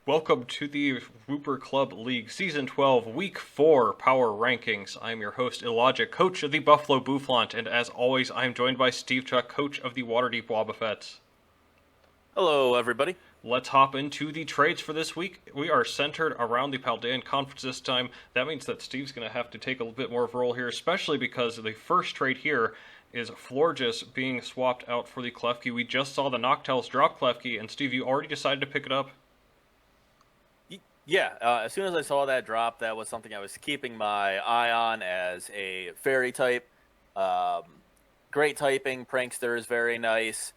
Welcome to the Wooper Club League Season 12, Week 4 Power Rankings. I'm your host, IllLogic, coach of the Buffalo Bouffalant, and as always, I'm joined by SteveChuck, coach of the Waterdeep Wobbuffets. Hello, everybody. Let's hop into the trades for this week. We are centered around the Paldea Conference this time. That means that Steve's going to have to take a little bit more of a role here, especially because the first trade here is Florges being swapped out for the Klefki. We just saw the Noctows drop Klefki, and Steve, you already decided to pick it up? Yeah, as soon as I saw that drop, that was something I was keeping my eye on as a fairy type. Great typing, prankster is very nice.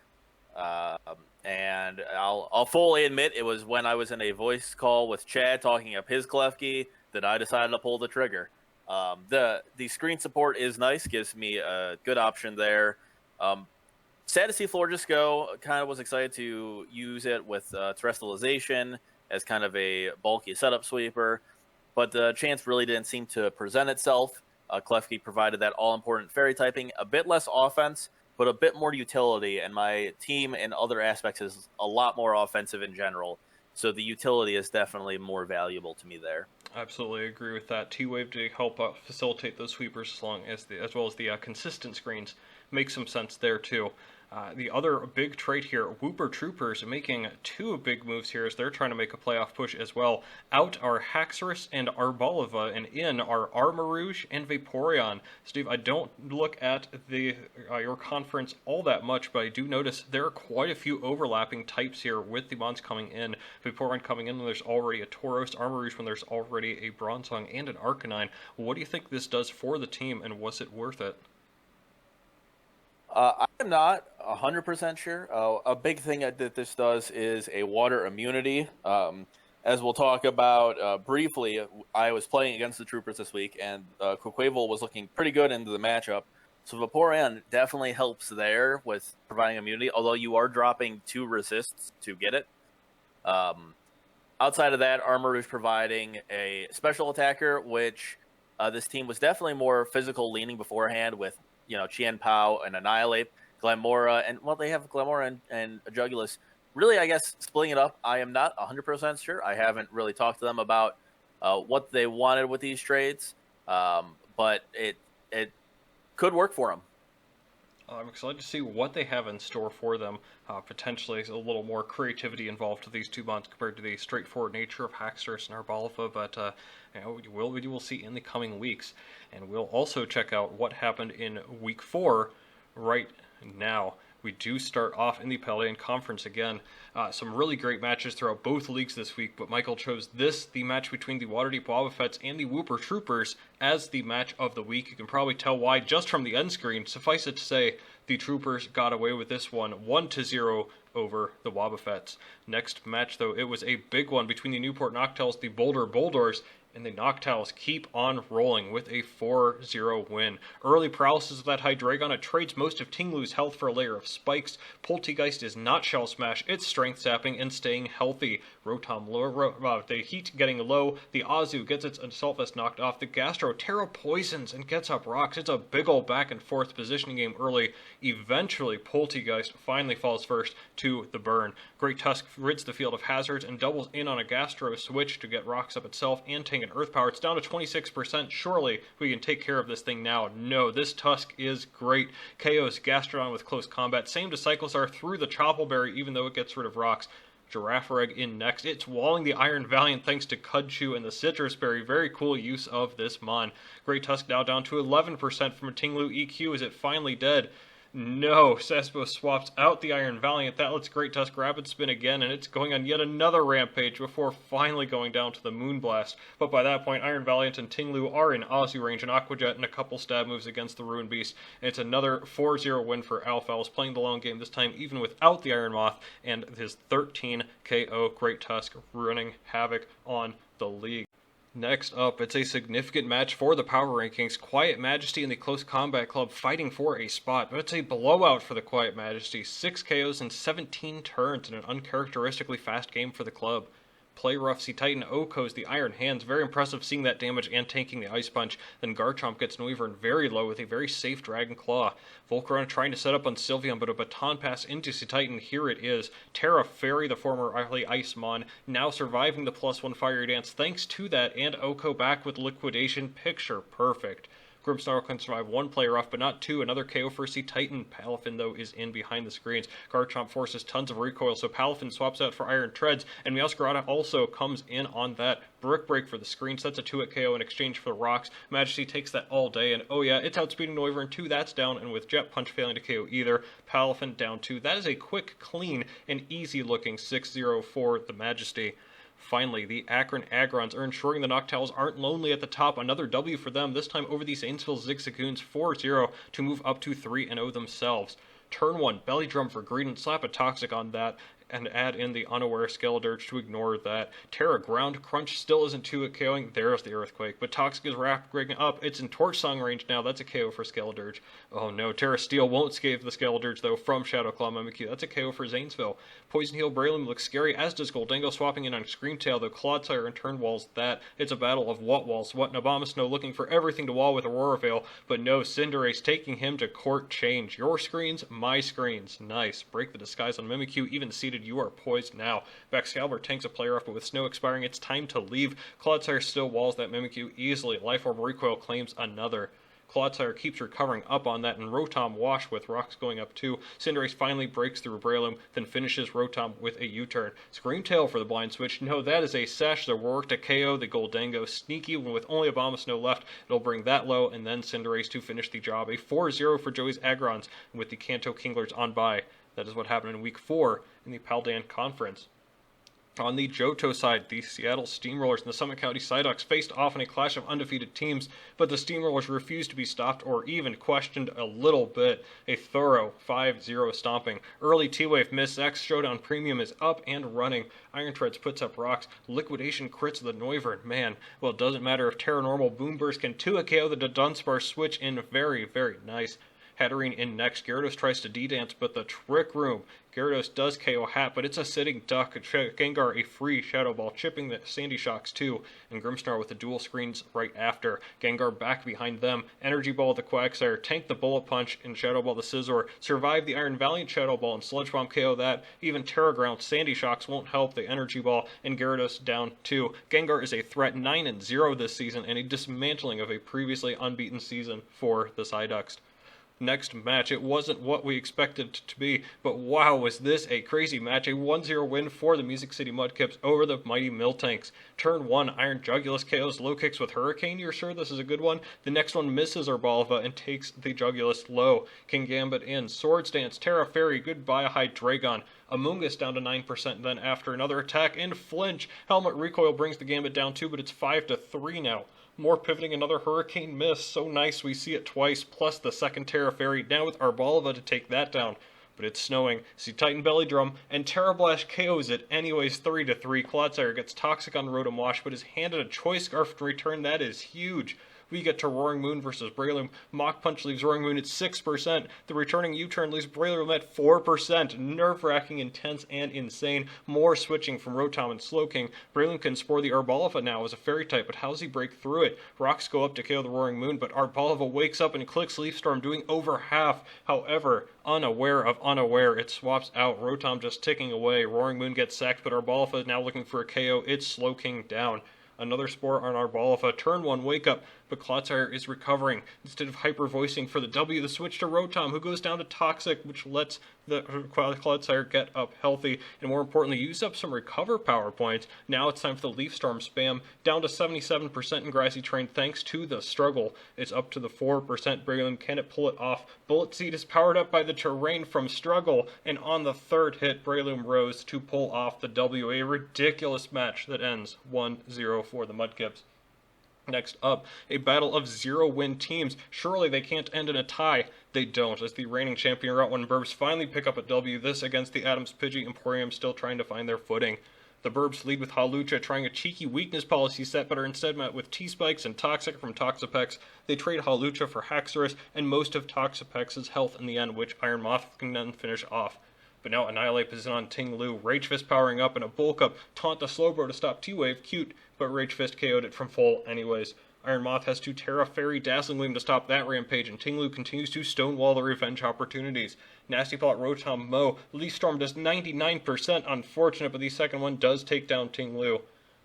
And I'll fully admit it was when I was in a voice call with Chad talking up his Klefki that I decided to pull the trigger. The screen support is nice, gives me a good option there. Sad to see Florges go. Kind of was excited to use it with Terrestrialization as kind of a bulky setup sweeper, but the chance really didn't seem to present itself. Klefki provided that all-important fairy typing, a bit less offense, but a bit more utility, and my team in other aspects is a lot more offensive in general, so the utility is definitely more valuable to me there. Absolutely agree with that. T-Wave to help facilitate those sweepers as well as the consistent screens make some sense there too. The other big trait here, Wooper Troopers making two big moves here as they're trying to make a playoff push as well. Out are Haxorus and Arboliva, and in are Armarouge and Vaporeon. Steve, I don't look at your conference all that much, but I do notice there are quite a few overlapping types here with the Mons coming in. Vaporeon coming in when there's already a Tauros, Armarouge when there's already a Bronzong and an Arcanine. What do you think this does for the team, and was it worth it? I'm not 100% sure. A big thing that this does is a water immunity. As we'll talk about briefly, I was playing against the Troopers this week, and Quaquaval was looking pretty good into the matchup. So Vaporeon definitely helps there with providing immunity, although you are dropping 2 resists to get it. Outside of that, Armarouge providing a special attacker, which this team was definitely more physical leaning beforehand with Chien Pao and Annihilate, Glamora, and they have Glamora and Jugulus. Really, I guess, splitting it up, I am not 100% sure. I haven't really talked to them about what they wanted with these trades, but it could work for them. I'm excited to see what they have in store for them. Potentially a little more creativity involved to these two bonds compared to the straightforward nature of Haxorus and Arboliva, but we will see in the coming weeks. And we'll also check out what happened in Week 4 right now. We do start off in the Paldea Conference again. Some really great matches throughout both leagues this week, but Michael chose the match between the Waterdeep Wobbuffets and the Wooper Troopers, as the match of the week. You can probably tell why just from the end screen. Suffice it to say, the Troopers got away with this one 1-0 over the Wobbuffets. Next match, though, it was a big one between the Newport Noctows, the Boulder Boulders, and the Noctows keep on rolling with a 4-0 win. Early paralysis of that Hydreigon. It trades most of Tinglu's health for a layer of spikes. Poltegeist is not Shell Smash. It's strength sapping and staying healthy. Rotom low, the heat getting low. The Azu gets its Assault Vest knocked off. The Gastro Terra poisons and gets up rocks. It's a big old back and forth positioning game early. Eventually, Poltegeist finally falls first to the burn. Great Tusk rids the field of hazards and doubles in on a Gastro switch to get rocks up itself and tank an Earth Power. It's down to 26%. Surely we can take care of this thing now. No, this Tusk is great. KOs Gastrodon with close combat. Same to Cyclozar through the Choppleberry, even though it gets rid of rocks. Girafarig in next. It's walling the Iron Valiant thanks to Cudchew and the Citrus Berry. Very cool use of this mon. Great Tusk now down to 11% from a Tinglu EQ. Is it finally dead? No, Sespo swaps out the Iron Valiant. That lets Great Tusk rapid spin again, and it's going on yet another rampage before finally going down to the Moonblast. But by that point, Iron Valiant and Tinglu are in Azu range, and Aqua Jet and a couple stab moves against the Ruin Beast. And it's another 4-0 win for Alphals, playing the long game this time even without the Iron Moth, and his 13 KO Great Tusk running havoc on the league. Next up, it's a significant match for the power rankings. Quiet Majesty and the Close Combat Club fighting for a spot, but it's a blowout for the Quiet Majesty. 6 KOs in 17 turns in an uncharacteristically fast game for the club. play rough. See Titan Oko's the Iron Hands. Very impressive seeing that damage and tanking the Ice Punch. Then Garchomp gets Noivern very low with a very safe Dragon Claw. Volcarona trying to set up on Sylveon, but a baton pass into C Titan. Here it is. Terra Fairy, the former Ice Mon, now surviving the +1 Fire Dance thanks to that, and Oko back with Liquidation. Picture perfect. Grimmsnarl can survive one player off, but not two. Another KO for C Titan. Palafin, though, is in behind the screens. Garchomp forces tons of recoil, so Palafin swaps out for Iron Treads, and Meowscarada also comes in on that. Brick Break for the screens, that's a 2-hit KO in exchange for the rocks. Majesty takes that all day, and oh yeah, it's outspeeding Noivern 2, that's down, and with Jet Punch failing to KO either, Palafin down 2. That is a quick, clean, and easy-looking 6-0 for the Majesty. Finally, the Akron Agrons are ensuring the Noctowls aren't lonely at the top. Another W for them, this time over the Zanesville Zigzagoons 4-0 to move up to 3-0 themselves. Turn 1, Belly Drum for Greedent, slap a Toxic on that, and add in the unaware Skeledirge to ignore that. Terra Ground Crunch still isn't 2-hit KOing. There's the Earthquake. But Toxic is wrapping up. It's in Torch Song range now. That's a KO for Skeledirge. Oh no, Terra Steel won't scathe the Skeledirge though from Shadow Claw Mimikyu. That's a KO for Zanesville. Poison Heal Breloom looks scary, as does Goldango swapping in on Screamtail, though Clodsire in turn walls that. It's a battle of what walls what. Abomasnow looking for everything to wall with Aurora Veil, but no, Cinderace taking him to court change. Your screens, my screens. Nice. Break the disguise on Mimikyu, even seated, you are poised now. Excalibur tanks a player off, but with Snow expiring, it's time to leave. Clodsire still walls that Mimikyu easily. Life Orb Recoil claims another. Clodsire keeps recovering up on that, and Rotom wash with rocks going up too. Cinderace finally breaks through Breloom, then finishes Rotom with a U-turn. Screamtail for the blind switch. No, that is a Sash the Roark to KO the Goldango. Sneaky, with only Abomasnow left, it'll bring that low, and then Cinderace to finish the job. A 4-0 for Joey's Agrons, with the Kanto Kinglers on bye. That is what happened in Week 4 in the Paldean Conference. On the Johto side, the Seattle Steamrollers and the Summit County Psyducks faced off in a clash of undefeated teams, but the Steamrollers refused to be stopped or even questioned a little bit. A thorough 5-0 stomping. Early T-Wave Miss X Showdown Premium is up and running. Iron Treads puts up rocks. Liquidation crits the Noivern. Man, well, it doesn't matter if Terra Normal Boom Burst can 2-hit KO the Dunsparce switch in. Very, very nice. Hatterene in next. Gyarados tries to D-dance, but the Trick Room. Gyarados does KO Hat, but it's a sitting duck. Gengar a free Shadow Ball, chipping the Sandy Shocks too, and Grimmsnarl with the dual screens right after. Gengar back behind them. Energy Ball the Quagsire, tank the Bullet Punch, and Shadow Ball the Scizor. Survive the Iron Valiant Shadow Ball, and Sludge Bomb KO that. Even Terra Ground Sandy Shocks won't help the Energy Ball, and Gyarados down 2. Gengar is a threat, 9-0 this season, and a dismantling of a previously unbeaten season for the Psyducks. Next match, it wasn't what we expected it to be, but wow, was this a crazy match. A 1-0 win for the Music City Mudkips over the mighty Miltanks. Turn 1, Iron Jugulus KOs low kicks with Hurricane. You're sure this is a good one? The next one misses Arboliva and takes the Jugulus low. King Gambit in. Swords Dance, Terra Fairy, goodbye Hydreigon. Amoonguss down to 9%, then after another attack and flinch. Helmet Recoil brings the Gambit down too, but it's 5-3 now. More pivoting, another Hurricane miss. So nice, we see it twice, plus the second Terra Fairy, now with Arboliva to take that down. But it's snowing. See Titan Belly Drum, and Terra Blast KOs it. Anyways, 3-3. Clodsire gets Toxic on Rotom Wash, but is handed a Choice Scarf to return. That is huge. We get to Roaring Moon versus Breloom. Mach Punch leaves Roaring Moon at 6%. The returning U-turn leaves Breloom at 4%. Nerve-wracking, intense, and insane. More switching from Rotom and Slowking. Breloom can spore the Arboliva now as a Fairy type, but how does he break through it? Rocks go up to KO the Roaring Moon, but Arboliva wakes up and clicks Leaf Storm, doing over half. However, unaware of unaware, it swaps out. Rotom just ticking away. Roaring Moon gets sacked, but Arboliva is now looking for a KO. It's Slowking down. Another spore on Arboliva. Turn 1, wake up, but Clodsire is recovering. Instead of hyper voicing for the W, the switch to Rotom, who goes down to Toxic, which lets the Clodsire get up healthy, and more importantly, use up some recover power points. Now it's time for the Leaf Storm spam, down to 77% in Grassy Terrain thanks to the struggle. It's up to the 4% Breloom. Can it pull it off? Bullet Seed is powered up by the terrain from struggle, and on the third hit, Breloom rose to pull off the W. A ridiculous match that ends 1-0 for the Mudkips. Next up, a battle of 0-win teams. Surely they can't end in a tie. They don't, as the reigning champion Route 1 Burbs finally pick up a W, this against the Adams Pidgey Emporium still trying to find their footing. The Burbs lead with Hawlucha trying a cheeky weakness policy set, but are instead met with T-Spikes and Toxic from Toxapex. They trade Hawlucha for Haxorus and most of Toxapex's health in the end, which Iron Moth can then finish off. But now Annihilate position on Ting Lu. Rage Fist powering up and a bulk up. Taunt the Slowbro to stop T-Wave. Cute, but Rage Fist KO'd it from full anyways. Iron Moth has to Terra Fairy Dazzling Gleam to stop that rampage, and Ting Lu continues to stonewall the revenge opportunities. Nasty Plot Rotom Mo. Lee Storm does 99%, unfortunate, but the second one does take down Ting Lu.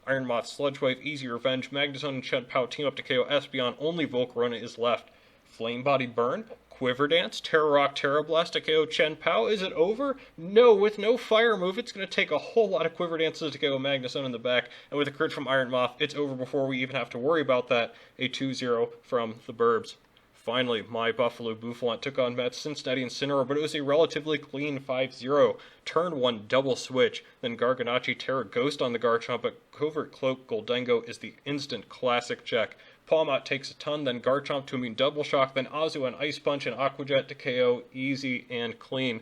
Iron Moth, Sludge Wave, Easy Revenge, Magnezone and Shed Pow team up to KO Espeon, only Volcarona is left. Flame Body Burn, Quiver Dance, Terra Rock, Terra Blast to KO Chen Pao. Is it over? No, with no fire move, it's going to take a whole lot of Quiver Dances to KO Magnezone in the back, and with a crit from Iron Moth, it's over before we even have to worry about that. A 2-0 from the Burbs. Finally, my Buffalo Bouffalant took on Matt's Cincinnati Incineroar, but it was a relatively clean 5-0. Turn 1 double switch, then Garganacci Terra Ghost on the Garchomp, but Covert Cloak Goldengo is the instant classic check. Palmot takes a ton, then Garchomp to immune double shock, then Azu and Ice Punch and Aqua Jet to KO, easy and clean.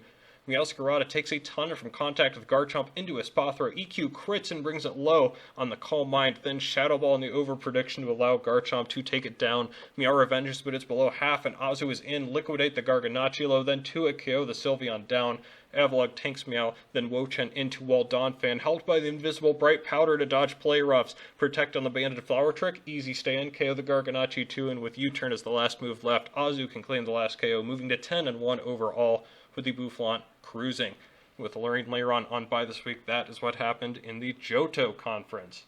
Meowscarada takes a ton from contact with Garchomp into a Spa Throw. EQ crits and brings it low on the Calm Mind, then Shadow Ball in the over prediction to allow Garchomp to take it down. Meow revenges, but it's below half, and Azu is in. Liquidate the Garganacci low, then 2 KO the Sylveon down. Avalugg tanks Meow, then Wochen into Wall Donphan, helped by the invisible Bright Powder to dodge Play Roughs. Protect on the Banded Flower Trick, easy stand, KO the Garganacci 2, and with U-turn as the last move left, Azu can claim the last KO, moving to 10-1 overall, with the Bouffalant cruising. With Lurian Lairon on bye this week, that is what happened in the Johto Conference.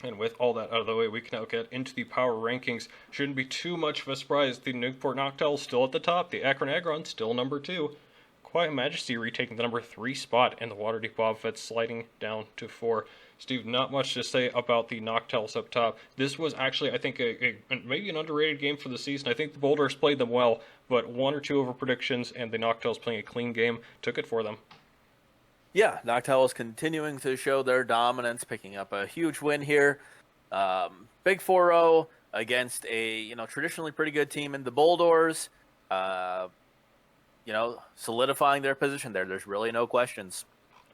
And with all that out of the way, we can now get into the power rankings. Shouldn't be too much of a surprise. The Newport Noctowl still at the top. The Akron Aggron still number 2. Quiet Majesty retaking the number 3 spot, and the Waterdeep Wobbuffets sliding down to 4. Steve, not much to say about the Noctowls up top. This was actually, I think, maybe an underrated game for the season. I think the Boulders played them well, but 1 or 2 over predictions, and the Noctowls playing a clean game took it for them. Yeah, Noctowls continuing to show their dominance, picking up a huge win here. Big 4-0 against a traditionally pretty good team in the Boulders. Solidifying their position there. There's really no questions.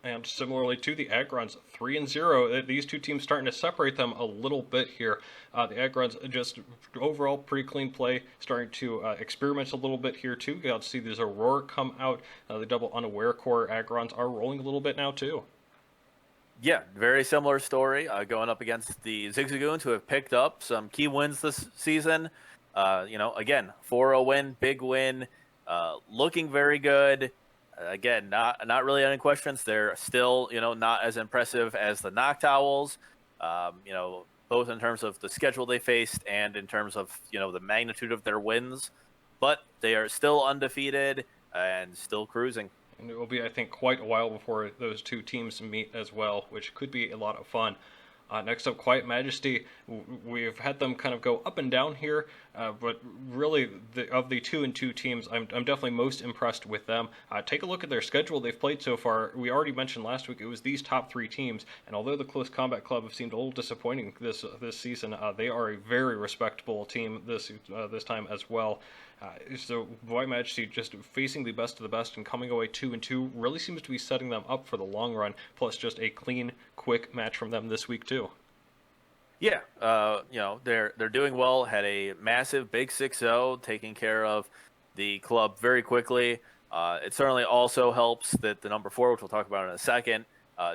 And similarly to the Agrons, 3-0. These two teams starting to separate them a little bit here. The Agrons just overall pretty clean play, starting to experiment a little bit here too. Got to see this Aurora come out. The double unaware core Agrons are rolling a little bit now too. Yeah, very similar story going up against the Zigzagoons, who have picked up some key wins this season. Again, 4-0 win, big win, looking very good. Again, not really any questions. They're still, not as impressive as the Noctowls, both in terms of the schedule they faced and in terms of, the magnitude of their wins. But they are still undefeated and still cruising. And it will be, I think, quite a while before those two teams meet as well, which could be a lot of fun. Next up, Quiet Majesty. We've had them kind of go up and down here, but really, of the 2-2 teams, I'm definitely most impressed with them. Take a look at their schedule they've played so far. We already mentioned last week it was these top 3 teams, and although the Close Combat Club have seemed a little disappointing this season, they are a very respectable team this time as well. So Quiet Majesty just facing the best of the best and coming away 2-2 really seems to be setting them up for the long run. Plus, just a clean, quick match from them this week too. Yeah, they're doing well. Had a massive big 6-0, taking care of the club very quickly. It certainly also helps that the number 4, which we'll talk about in a second,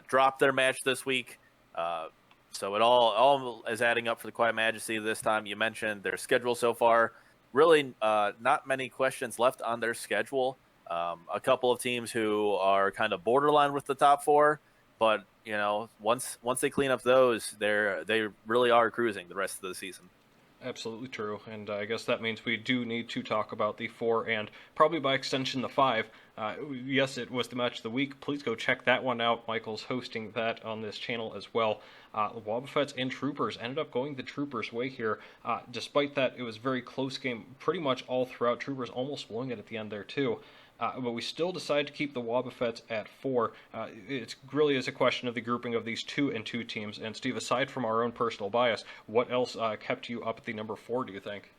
dropped their match this week. So it all is adding up for the Quiet Majesty this time. You mentioned their schedule so far. Really, not many questions left on their schedule. A couple of teams who are kind of borderline with the top 4, but once they clean up those, they really are cruising the rest of the season. Absolutely true, and I guess that means we do need to talk about the 4 and probably by extension the 5. Yes, it was the match of the week. Please go check that one out. Michael's hosting that on this channel as well. Wobbuffets and Troopers ended up going the Troopers' way here. Despite that, it was a very close game pretty much all throughout. Troopers almost blowing it at the end there too. But we still decided to keep the Wobbuffets at 4. It really is a question of the grouping of these 2-2 teams. And Steve, aside from our own personal bias, what else kept you up at the number 4, do you think?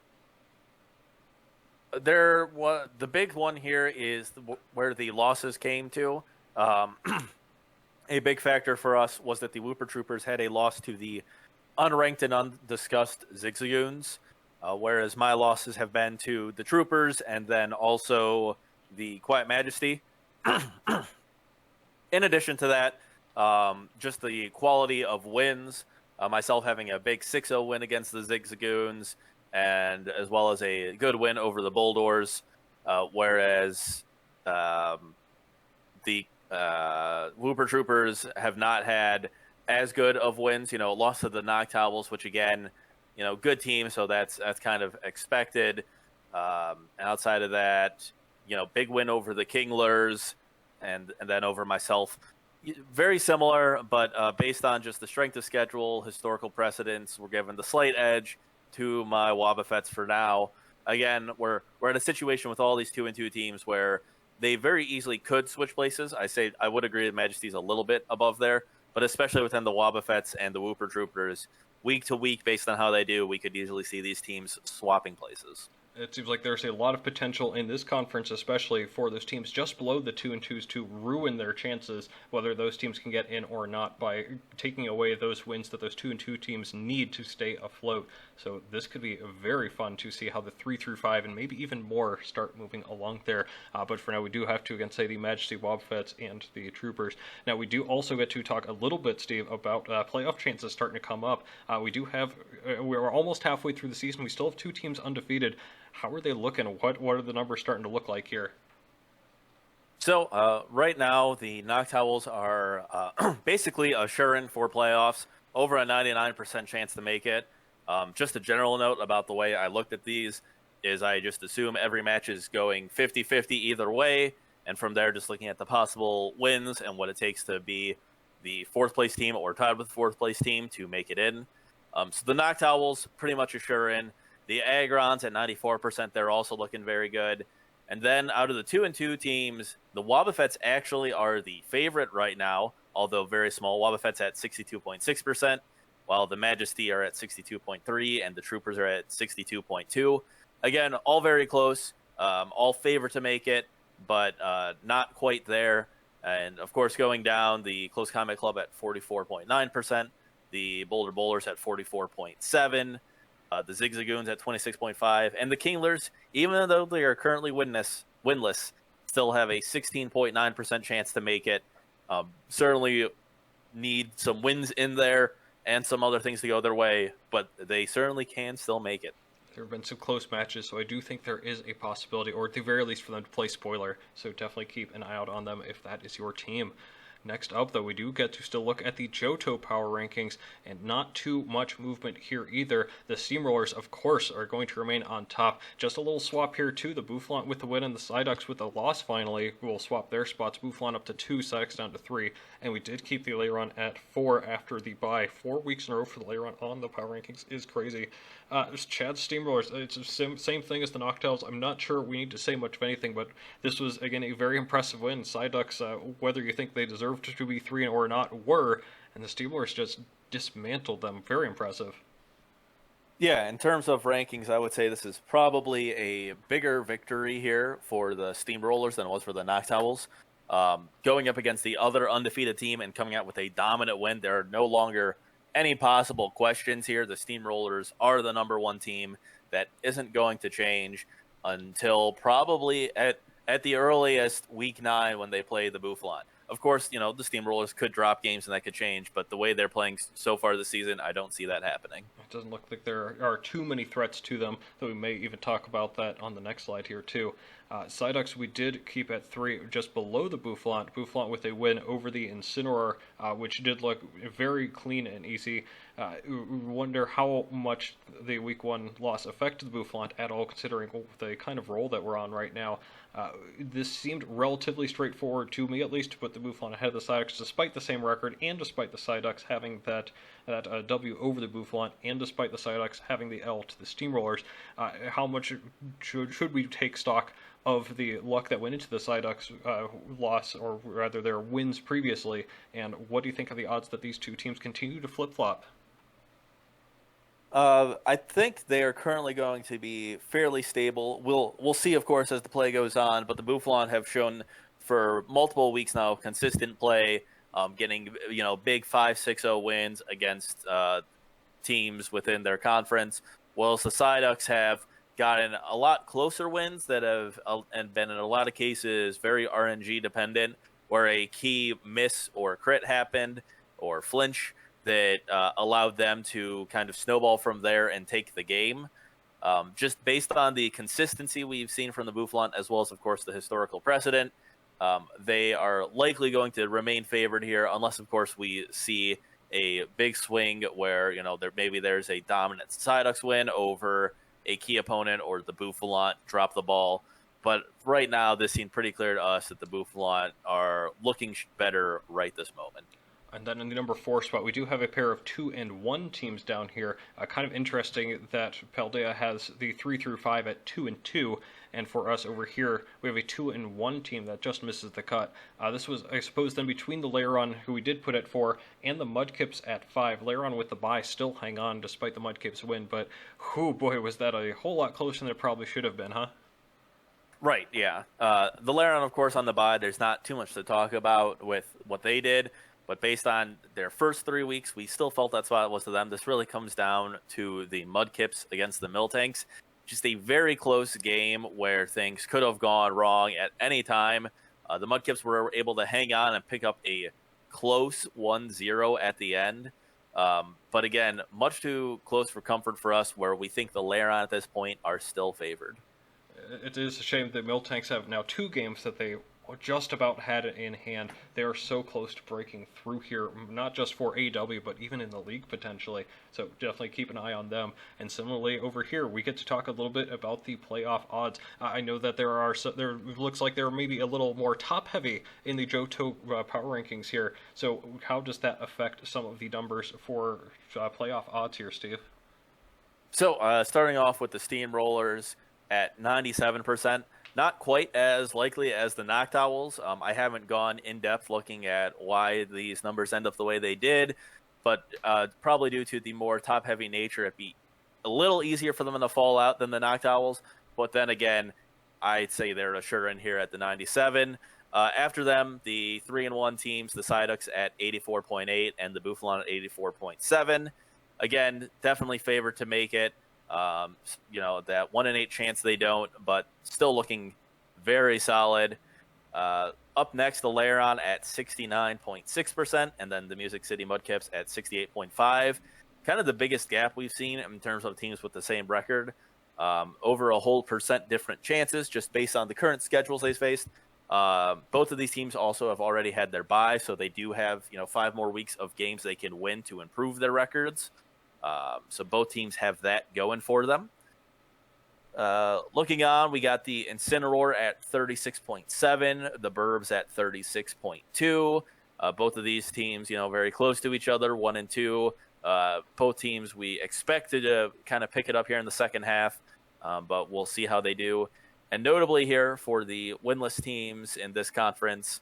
The big one here is where the losses came to. A big factor for us was that the Wooper Troopers had a loss to the unranked and undiscussed Zigzagoons, whereas my losses have been to the Troopers and then also the Quiet Majesty. In addition to that, just the quality of wins, myself having a big 6-0 win against the Zigzagoons, and as well as a good win over the Bulldoors, whereas the Wooper Troopers have not had as good of wins. Lost to the Noctowls, which again, good team, so that's kind of expected. Outside of that, big win over the Kinglers, and then over myself. Very similar, but based on just the strength of schedule, historical precedents, we're given the slight edge to my Wobbuffets for now. Again, we're in a situation with all these 2-2 teams where they very easily could switch places. I would agree that Majesty's a little bit above there, but especially within the Wobbuffets and the Wooper Troopers, week to week, based on how they do, we could easily see these teams swapping places. It seems like there's a lot of potential in this conference, especially for those teams just below the 2-2s to ruin their chances, whether those teams can get in or not, by taking away those wins that those 2-2 teams need to stay afloat. So this could be very fun to see how the 3-5 and maybe even more start moving along there. But for now, we do have to again say the Majesty Wobbuffets and the Troopers. Now we do also get to talk a little bit, Steve, about playoff chances starting to come up. We're almost halfway through the season. We still have 2 teams undefeated. How are they looking? What are the numbers starting to look like here? So right now, the Noctowls are basically a sure-in for playoffs, over a 99% chance to make it. Just a general note about the way I looked at these is I just assume every match is going 50-50 either way, and from there just looking at the possible wins and what it takes to be the 4th place team or tied with the 4th place team to make it in. So the Noctowls, pretty much a sure-in. The Agrons at 94%, they're also looking very good. And then out of the 2-2 teams, the Wobbuffets actually are the favorite right now, although very small. Wobbuffets at 62.6%, while the Majesty are at 62.3%, and the Troopers are at 62.2%. Again, all very close, all favor to make it, but not quite there. And, of course, going down, the Close Combat Club at 44.9%, the Boulder Bowlers at 44.7%, the Zigzagoons at 26.5%, and the Kinglers, even though they are currently winless, still have a 16.9% chance to make it. Certainly need some wins in there and some other things to go their way, but they certainly can still make it. There have been some close matches, so I do think there is a possibility, or at the very least for them to play spoiler, so definitely keep an eye out on them if that is your team. Next up, though, we do get to still look at the Johto power rankings, and not too much movement here either. The Steamrollers, of course, are going to remain on top. Just a little swap here, too. The Bouffalant with the win and the Psyducks with the loss, finally, will swap their spots. Bouffalant up to 2, Psyducks down to 3. And we did keep the Leiron at 4 after the bye. 4 weeks in a row for the Leiron on the power rankings is crazy. Chad's Steamrollers, it's the same thing as the Noctowls. I'm not sure we need to say much of anything, but this was, again, a very impressive win. Psyducks, whether you think they deserved to be 3 or not, were, and the Steamrollers just dismantled them. Very impressive. Yeah, in terms of rankings, I would say this is probably a bigger victory here for the Steamrollers than it was for the Noctowls. Going up against the other undefeated team and coming out with a dominant win, there are no longer any possible questions here. The Steamrollers are the number 1 team. That isn't going to change until probably at the earliest week 9 when they play the Bouffalant. Of course, the Steamrollers could drop games and that could change, but the way they're playing so far this season, I don't see that happening. It doesn't look like there are too many threats to them, though we may even talk about that on the next slide here, too. Psyducks we did keep at 3, just below the Bouffalant. Bouffalant with a win over the Incineroar, which did look very clean and easy. Wonder how much the Week 1 loss affected the Bouffalant at all, considering the kind of roll that we're on right now. This seemed relatively straightforward to me, at least, to put the Bouffalant ahead of the Psyducks, despite the same record, and despite the Psyducks having that W over the Bouffalant, and despite the Psyducks having the L to the Steamrollers. How much should we take stock of the luck that went into the Psyducks loss, or rather their wins previously, and what do you think of the odds that these 2 teams continue to flip-flop? I think they are currently going to be fairly stable. We'll see, of course, as the play goes on, but the Bouffalant have shown for multiple weeks now consistent play, getting big 5-6-0 wins against teams within their conference, whilst the Psyducks have gotten a lot closer wins that have and been in a lot of cases very RNG dependent, where a key miss or crit happened or flinch that allowed them to kind of snowball from there and take the game. Just based on the consistency we've seen from the Bouffalant, as well as, of course, the historical precedent, they are likely going to remain favored here, unless, of course, we see a big swing where there's a dominant SteveChuck win over a key opponent, or the Bouffalant drop the ball. But right now, this seemed pretty clear to us that the Bouffalant are looking better right this moment. And then in the number 4 spot, we do have a pair of 2-1 teams down here. Kind of interesting that Paldea has the 3 through 5 at 2-2, and for us over here, we have a 2-1 team that just misses the cut. This was, I suppose, then between the Lairon, who we did put at 4, and the Mudkips at 5. Lairon with the bye still hang on despite the Mudkips win, but oh boy, was that a whole lot closer than it probably should have been, huh? Right, yeah. The Lairon, of course, on the bye, there's not too much to talk about with what they did. But based on their first 3 weeks, we still felt that spot was to them. This really comes down to the Mudkips against the Miltanks. Just a very close game where things could have gone wrong at any time. The Mudkips were able to hang on and pick up a close 1-0 at the end. But again, much too close for comfort for us, where we think the Lairon at this point are still favored. It is a shame that Miltanks have now 2 games that they just about had it in hand. They are so close to breaking through here, not just for AW, but even in the league potentially. So definitely keep an eye on them. And similarly over here, we get to talk a little bit about the playoff odds. I know that there looks like they're maybe a little more top heavy in the Johto power rankings here. So how does that affect some of the numbers for playoff odds here, Steve? So starting off with the Steamrollers at 97%. Not quite as likely as the Noctowls. I haven't gone in depth looking at why these numbers end up the way they did, but probably due to the more top-heavy nature, it'd be a little easier for them in the Fallout than the Noctowls. But then again, I'd say they're a sure in here at the 97. After them, the 3-1 teams, the SteveChuck at 84.8 and the Bouffalant at 84.7. Again, definitely favored to make it. That 1 in 8 chance they don't, but still looking very solid. Up next, the Lairon at 69.6%, and then the Music City Mudkips at 68.5%. Kind of the biggest gap we've seen in terms of teams with the same record. Over a whole percent different chances, just based on the current schedules they faced. Both of these teams also have already had their bye, so they do have 5 more weeks of games they can win to improve their records. So both teams have that going for them. Looking on, we got the Incineroar at 36.7, the Burbs at 36.2. Both of these teams, very close to each other, 1 and 2. Both teams we expected to kind of pick it up here in the second half, but we'll see how they do. And notably here for the winless teams in this conference,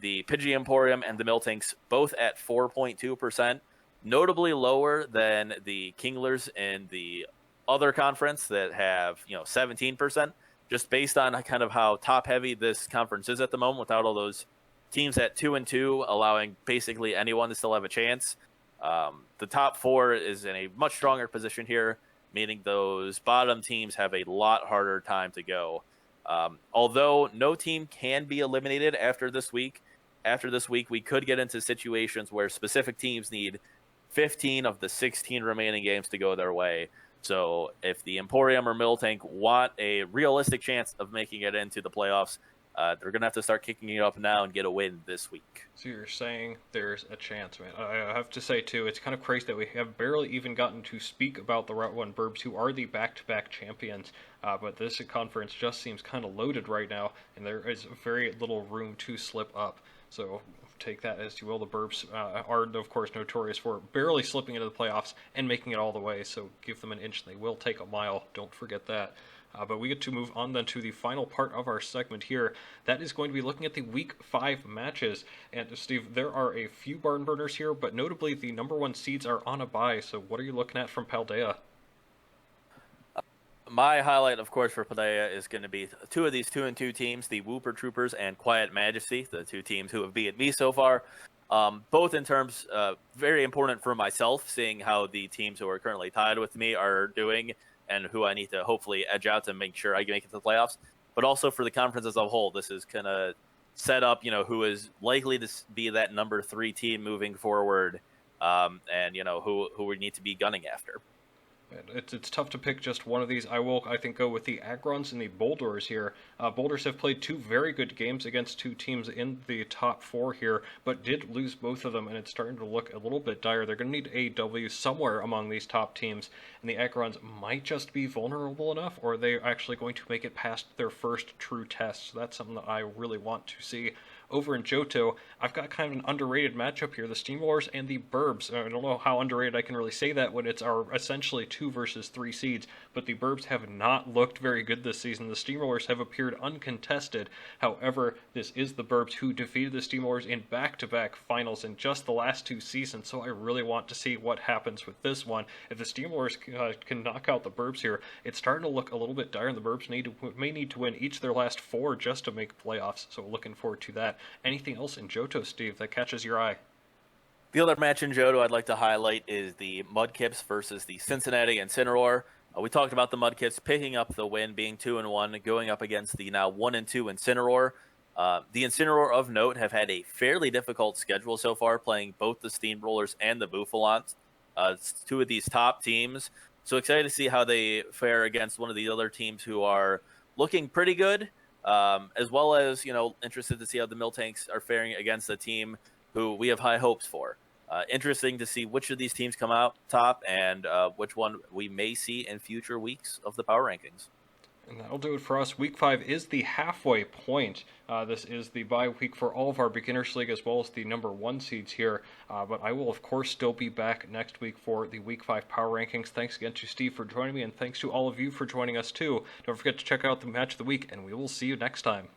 the Pidgey Emporium and the Miltanks both at 4.2%. Notably lower than the Kinglers in the other conference that have 17%, just based on kind of how top heavy this conference is at the moment, without all those teams at 2 and 2 allowing basically anyone to still have a chance. The top 4 is in a much stronger position here, meaning those bottom teams have a lot harder time to go. Although no team can be eliminated after this week, we could get into situations where specific teams need 15 of the 16 remaining games to go their way. So if the Emporium or Miltank want a realistic chance of making it into the playoffs, they're going to have to start kicking it up now and get a win this week. So you're saying there's a chance, man. I have to say, too, it's kind of crazy that we have barely even gotten to speak about the Route 1 Burbs, who are the back-to-back champions. But this conference just seems kind of loaded right now, and there is very little room to slip up. So take that as you will. The Burbs are, of course, notorious for barely slipping into the playoffs and making it all the way. So give them an inch, and they will take a mile. Don't forget that. But we get to move on then to the final part of our segment here. That is going to be looking at the Week 5 matches. And Steve, there are a few barn burners here, but notably the number 1 seeds are on a bye. So what are you looking at from Paldea? My highlight, of course, for Paldea is going to be 2 of these 2 and 2 teams, the Wooper Troopers and Quiet Majesty, the 2 teams who have beat me so far. Both in terms, very important for myself, seeing how the teams who are currently tied with me are doing. and who I need to hopefully edge out to make sure I can make it to the playoffs. But also for the conference as a whole, this is going to set up, who is likely to be that number 3 team moving forward, and, who we need to be gunning after. It's tough to pick just one of these. I will, I think, go with the Agrons and the Boulders here. Boulders have played 2 very good games against 2 teams in the top 4 here, but did lose both of them, and it's starting to look a little bit dire. They're going to need a W somewhere among these top teams, and the Agrons might just be vulnerable enough, or they're actually going to make it past their first true test. So that's something that I really want to see. Over in Johto, I've got kind of an underrated matchup here, the Steamrollers and the Burbs. I don't know how underrated I can really say that when it's our essentially 2 versus 3 seeds, but the Burbs have not looked very good this season. The Steamrollers have appeared uncontested. However, this is the Burbs who defeated the Steamrollers in back-to-back finals in just the last 2 seasons, so I really want to see what happens with this one. If the Steamrollers can knock out the Burbs here, it's starting to look a little bit dire, and the Burbs may need to win each of their last 4 just to make playoffs, so looking forward to that. Anything else in Johto, Steve, that catches your eye? The other match in Johto I'd like to highlight is the Mudkips versus the Cincinnati Incineroar. We talked about the Mudkips picking up the win, being 2-1, going up against the now 1-2 Incineroar. The Incineroar of note have had a fairly difficult schedule so far, playing both the Steamrollers and the Bouffalant. It's 2 of these top teams. So excited to see how they fare against one of the other teams who are looking pretty good. As well as, interested to see how the Miltanks are faring against a team who we have high hopes for. Interesting to see which of these teams come out top and which one we may see in future weeks of the power rankings. And that'll do it for us. Week 5 is the halfway point. This is the bye week for all of our Beginners League as well as the number 1 seeds here. But I will, of course, still be back next week for the Week 5 Power Rankings. Thanks again to Steve for joining me, and thanks to all of you for joining us too. Don't forget to check out the Match of the Week, and we will see you next time.